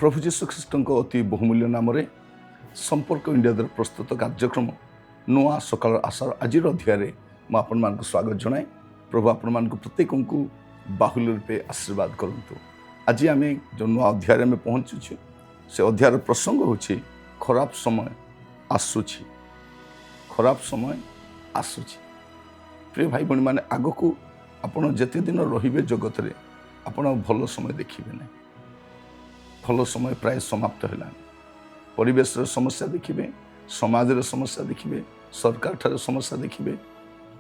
प्रभु जीशु ख्रीष्ट अति बहुमूल्य नाम संपर्क इंडिया द्वारा प्रस्तुत कार्यक्रम नुआ सकाल आशार आज अध्याय मैं आपण स्वागत जनाए। प्रभु आपण प्रत्येक को बाहुल्य रूपे आशीर्वाद करूँ। आज आम जो नुआ अध्याय में पहुँचुचे से अध्याय प्रसंग होछि खराब समय आसुछि। खराब समय आसुछि। प्रिय भाई भणी मैंने आग को आपण जेते दिन रहिबे जगत रे आपण भल समय देखिबे ना। भल समय प्राय समाप्त है। परिवेश समस्या देखिए, समाज समस्या देखिए, सरकार ठारे समस्या देखिए,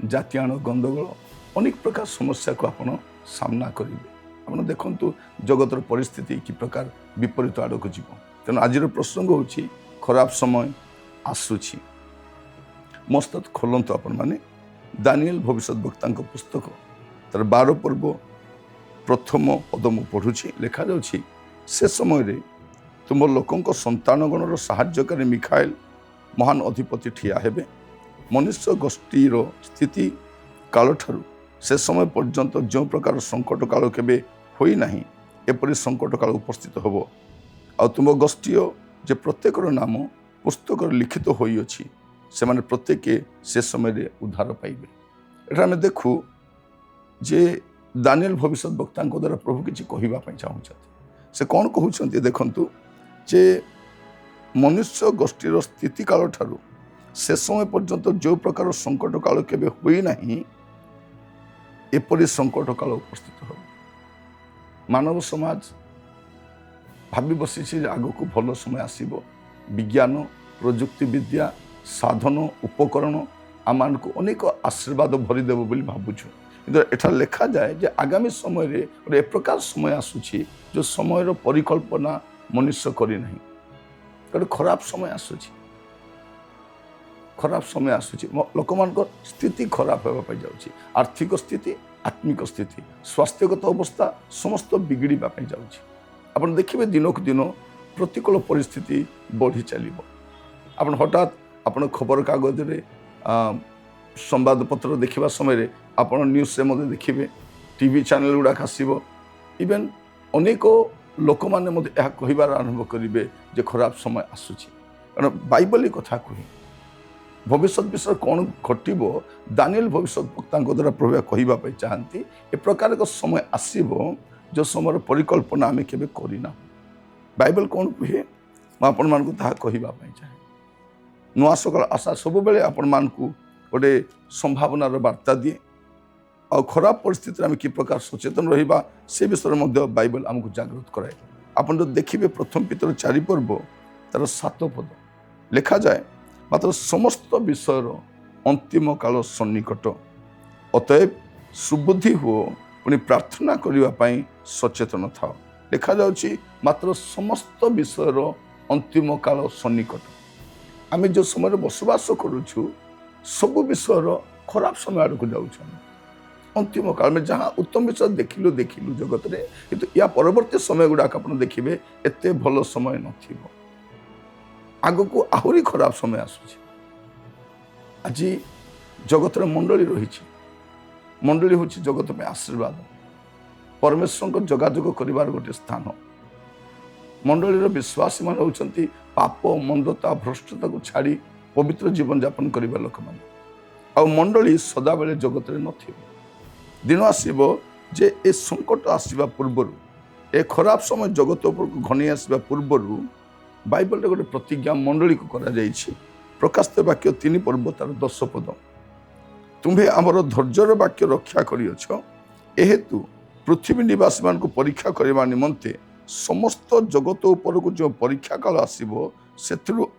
जातीयाण गंदगोल अनेक प्रकार समस्या को आपण सामना करेंगे। आप देखु जगतर परिस्थिति कि प्रकार विपरीत आड़क जीव। तेणु आज प्रसंग होछि खराब समय आसुछि। मस्त खोलतु आपण माने दानिएल भविष्यवक्ता पुस्तक तार 12 पर्व प्रथम पद मु पढ़ुछि। लिखा जाउछि से समय रे तुम लोकों संतानगणर साहाय्यकारी मिखाएल महान अधिपति ठिया हेबे। मनुष्य गोष्ठीर स्थिति काल ठारू से समय पर्यंत जो प्रकार संकट काल केबे होई नाही एपरि संकट काल उपस्थित होबो। आ तुम गोष्ठी जे प्रत्येकर नाम पुस्तक लिखित होई अछि से माने प्रत्येक से समय रे उद्धार पाइबे। एटा हम देखु जे दानिएल भविष्यवक्ता द्वारा प्रभु किछि कहिबा पई चाहुछथि। से कौन कहते देखु जे मनुष्य गोष्ठीर स्थिति काल ठारू से समय पर्यंत जो प्रकार संकट काल केबे होई नाही एपरि संकट काल उपस्थित हो। मानव समाज भावी बसी आग को भल समय आसीबो। विज्ञान प्रजुक्ति विद्या साधन उपकरण आमान को अनेक आशीर्वाद भरीदेव बोली भावुछु। एठा लिखा जाए जे आगामी समय रे और ए प्रकार समय आसुछि जो समय परिकल्पना मनुष्य करी नहीं। गोटे खराब समय आसुछि। खराब समय आसुछि। लोक मान स्थिति खराब होगा जाउछि। आर्थिक स्थिति, आत्मिक स्थिति, स्वास्थ्यगत अवस्था समस्त बिगड़वा जाउछि। आपण देखिबे दिनक दिन प्रतिकूल परिस्थिति बढ़ी चलिबो। आपण हठात आपण खबर कागज रे संवाद पत्र देखा समय आपण न्यूज से मत देखिए, टीवी चैनल गुड़ाक आसब। इवेन अनेक लोक मैंने कहबार आरंभ करेंगे जे खराब समय आसुछि। कारण बाइबल कथा कही भविष्य विषय कौन घटब दानिएल भविष्यवक्ता द्वारा प्रभु कहवाई चाहती ए प्रकार का समय आसब जो समय परिकल्पना आम के करना। बाइबल कौन कहे आपण मानक कहवाई चाहे। नुआ सकाल आशा सब बेले आपण मानकु गोटे संभावनार वार्ता दिए। और खराब परिस्थिति आम कि प्रकार सचेतन रहिबा से विषय में बाइबल आमको जागृत कराए। आपन जो देखिए प्रथम पितर 4 पर्व तार 7 पद लिखा जाए मात्र समस्त विषयर अंतिम काल सन्निकट अतएव सुबुद्धि हो पुणी प्रार्थना करने सचेतन था। लिखा जाउछि मात्र समस्त विषयर अंतिम काल सन्निकट। आम जो समय बसवास करुछु सब विषयर खराब समय आड़ को जाऊँ। अंतिम काल में जहाँ उत्तम विषय देखिलु जगत रे किंतु या परवर्ती समय गुड़ाक आप देखिए एत भल समय नथिबो। आग को आहरी खराब समय आसुछि। आज जगत रे मंडली रही। मंडली हूँ जगत में आशीर्वाद परमेश्वर को जोगाजोग करिवार गोटे स्थान। मंडलीर विश्वासी मान होउछंती पाप मंदता भ्रष्टता को छाड़ी पवित्र जीवन यापन करबा लोक मान। आ मंडली सदाबेले जगत रे नथिबो। दिन आसीबो जे ए संकट आसीबा पूर्वरु ए खराब समय जगत उपर को घनी आसीबा पूर्वरु बाइबल रे गोटे प्रतिज्ञा मंडली को करा जायछि। प्रकाशित वाक्य 3 पर्व तार 10 पद तुम्हें आमर धैर्यर वाक्य रक्षा करियछ एहेतु पृथ्वी निवासी मान परीक्षा करने निमंते समस्त जगत उपर को जो परीक्षा काल आसो से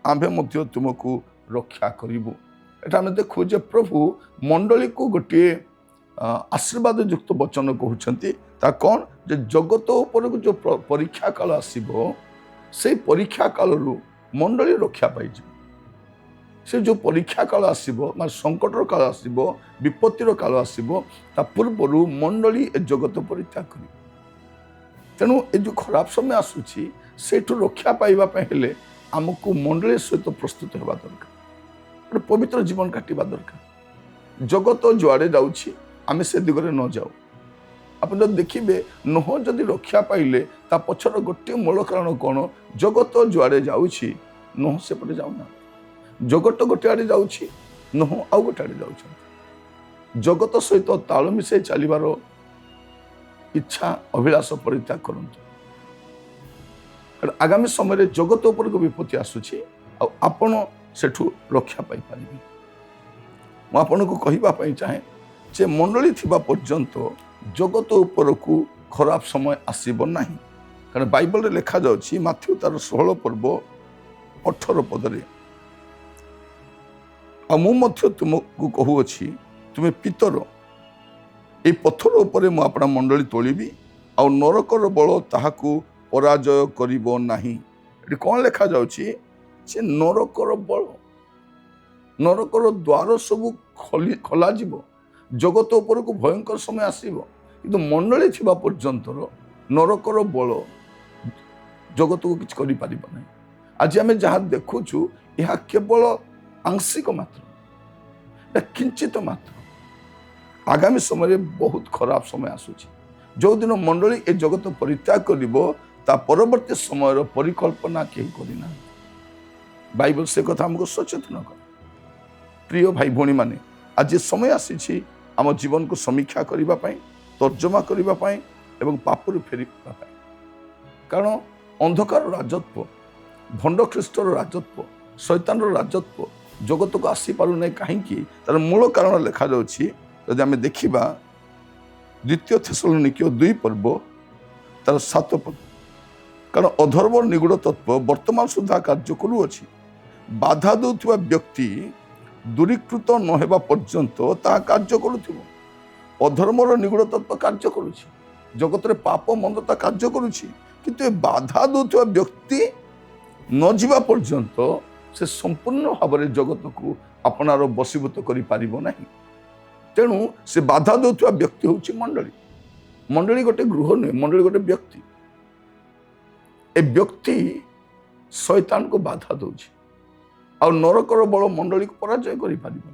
आम्भे मध्य तुमको रक्षा करूँ। एटा आम देखु जे प्रभु मंडली को गोटे आशीर्वाद युक्त वचन कहते कौन जे जगत उपर को जो परीक्षा काल आसो से परीक्षा काल मंडली रक्षा पाई से जो परीक्षा काल आसो मान संकटर काल आसो विपत्तिर काल आसो ता पूर्वर मंडली ए जगत परित्याग कर तेणु ये जो खराब समय आसूची सेठू रक्षा पाइबापे हेले आमको मंडली सहित प्रस्तुत होगा दरकार गोटे पवित्र जीवन काटिबा दरकार। जगत जुआड़े जाउछि आमे से दिगरे न जाऊ। आप जब देखिए नोह जदि रक्षा पाइले ता पछर गोटे मूल कारण कौन जगत जुआड़े जाउछि नोह सेपटे जाऊना जगत गोटे आड़े जाउछि नोह आउ गोटे आड़े जाउछन। जगत सहित ताल मिसाई चलिबार इच्छा अभिलाष परित्याग करंतु। आगामी समय जगत उपर को विपत्ति आसुछि आपण सेठू रक्षा पाई पारिबे। मु आपन को कहिबा पई चाहे जे मंडली थिबा पर्यंत जगत उपर को खराब समय आसीब नाही। कारण बाइबल रे लिखा जाउछि माथ्यू तार 16 पर्व 18 पदरे मु मध्य तुमको कहूअछि तुमे पितर ए पत्थर उपरे मु अपना मंडली तोलिबी आ नरकर बल ताहाकू पराजय करिबो नाही। एटी कोन लिखा जाउछि जे नरकर बल नरकर द्वार सब खोला जीवो जगत उपर को भयंकर समय आसीबो किंतु मंडली थिबा पर्यंत नरकर बल जगत को किछ करि पारिबो नाही। आज आमे जहा देखुछु यह केवल आंशिक मात्र किंचित मात्र। आगामी समय बहुत खराब समय आसूची जो दिन मंडली ए जगत परित्याग करिबो ता परवर्ती समय परिकल्पना केही करिना। बाइबल से कथा हमको सचेतन कर। प्रिय भाई भौणी माने आज समय आसीछि आम जीवन को समीक्षा करिबा पई तर्जमा करिबा पई एवं पापरु फेरिबा पई। कारण अंधकार राजत्व भंड ख्रीष्टर राजत्व शैतान राजत्व जगत को आसी पारु नै काहेकि तार मूल कारण लिखा जाउछि यदि आम देखा 2 थेसलोनिके 2 पर्व तार 7 पद। कारण अधर्म निगूढ़ तत्व वर्तमान सुधा कार्य करुअछि बाधा दौथुवा व्यक्ति दूरीकृत न हेबा पर्यंत ता कार्य करुथिबो। अधर्मर निगूढ़ तत्व कार्य करुछि जगत रे पाप मंदता कार्य करुछि किंतु बाधा दौथुवा व्यक्ति न जीवा पर्यंत से संपूर्ण भाव में जगत को अपनार बसीभूत करि पारिबो नाही। तेणु से बाधा दौथुवा व्यक्ति होछि मंडली। मंडली गोटे गृह नुहे मंडली गोटे व्यक्ति। ए व्यक्ति शैतान को बाधा दौछि आ नरकर बल मंडली को पराजय करि पारिबो।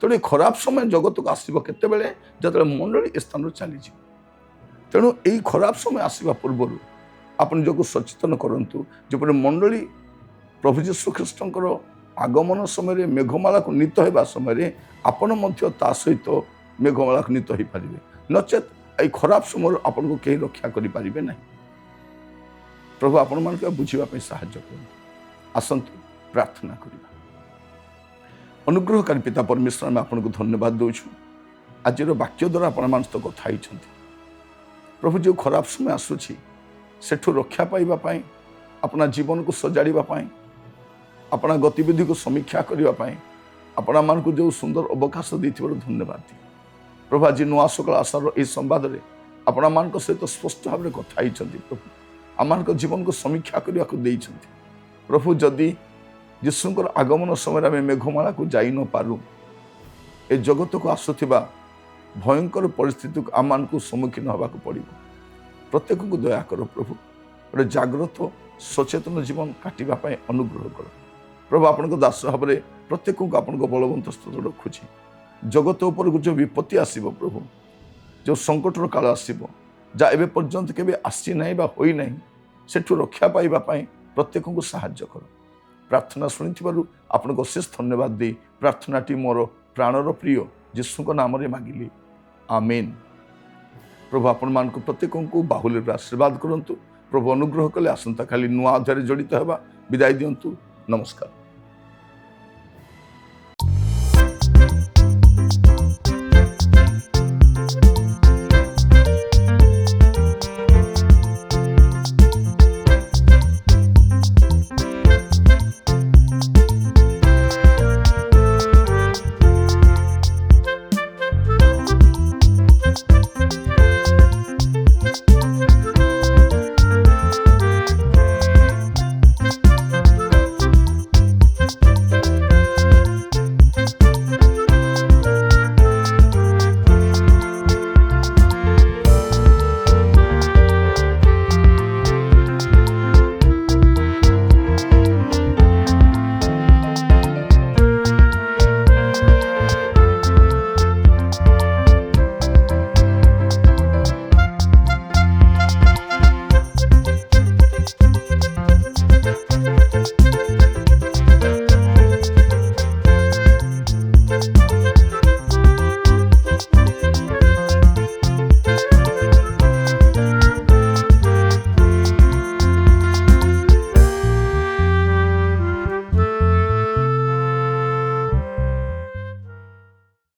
तेणु खराब समय जगत को आसीबो केतेबेले जतले मंडली ए स्थान चली जी। तेणु एई खराब समय आसीबा पूर्व आपण जको सचेतन करंतु जेपरि मंडली प्रभु जीशु ख्रीष्टंकर आगमन समय मेघमाला को नीत होगा समय आपण मध्य ता सहित मेघमाला को नीत हो पारे नचेत ये खराब समय आपन को कहीं रक्षा करि पारिबे नहीं। प्रभु आपण मान के बुझिबा साहाय्य करंतु। आसंतु प्रार्थना करिबा। अनुग्रहकारी पिता परमेश्वर में आपन को धन्यवाद दउछु आज वाक्य द्वारा आपण मान सहित कथा होइछंती। प्रभु जो खराब समय आसुछि सेठू रक्षा पाइबा पाई अपना जीवन को सजाड़िबा पाई अपना गतिविधि को समीक्षा करने अपना मान को जो सुंदर अवकाश देथिबार धन्यवाद दी। प्रभु आज नुआ सकाल आशार यह संवाद में अपना मान सहित स्पष्ट भाव में कथा होइछंती। प्रभु आम जीवन को समीक्षा करने को देइछंती। प्रभु जदि यीशुंकर आगमन समय आम मेघमाला को जाई न पारू ए जगत को आसुथिबा भयंकर परिस्थिति को आम को सम्मुखीन होगा पड़ो। प्रत्येक को दया कर प्रभु गोटे जाग्रत सचेतन जीवन काटिबा अनुग्रह कर। प्रभु आपण दास भाव में प्रत्येक को आपण बलवंत स्तोत्र रखुची। जगत उपर जो विपत्ति आसीबो प्रभु जो संकटर काल आसीबो जा एबे पर्यंत केबे आसी नाही बा होई नाही सेठू रक्षा पाइबा पई प्रत्येक को सहाय्य कर। प्रार्थना शुणिथिबारु आपण को अशेष धन्यवाद दे प्रार्थनाटी मोर प्राणर प्रिय यीशु नाम रे मागिली आमेन। प्रभु आपण मान को प्रत्येक को बाहुल्य आशीर्वाद करंतु। प्रभु अनुग्रह कले आसंता खाली नुआ अध्याय जड़ित होगा। विदाय दियंतु। नमस्कार।